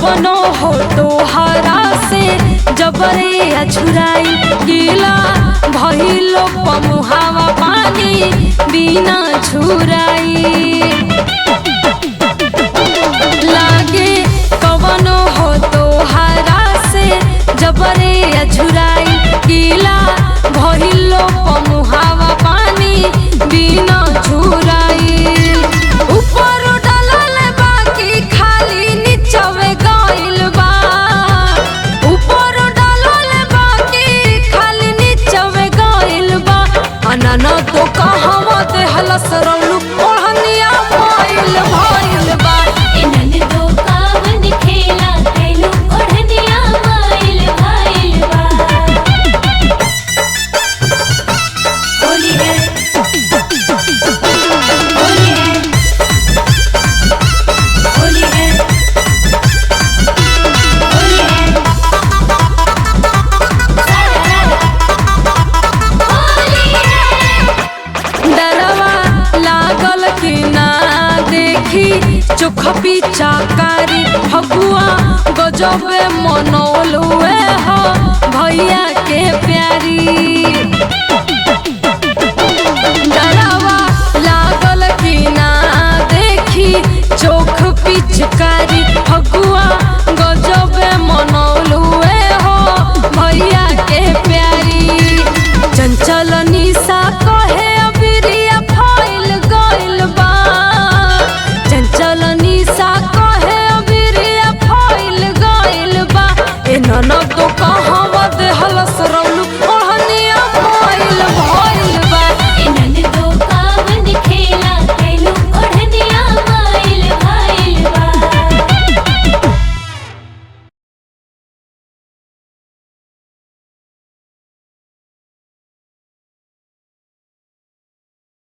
कवनो हो तोहरा से जबरे अछुराई गीला भइलो पमुहावा पानी बिना छुराई लागे कवनो हो तोहरा से जबरे अछुराई गीला भइलो पमुहावा पानी बिना छुराई ऊपर डालल बाकी खाली नीचवे गइल बा ऊपर डालल बाकी खाली नीचवे गइल बा अनन तो कहवा दे हलस रलू ओढ़निया भइल भइल बा इनन तो कावन खेला कैलू ओढ़निया माइल भाइल बा होली है होली है होली है होली है सारा होली है डरवा लागल कि ना देखी चोख पिचाकारी फगुआ गजबे मनौलुए हो भैया के प्यारी डरवा लागल कि ना देखी चोख पिचकारी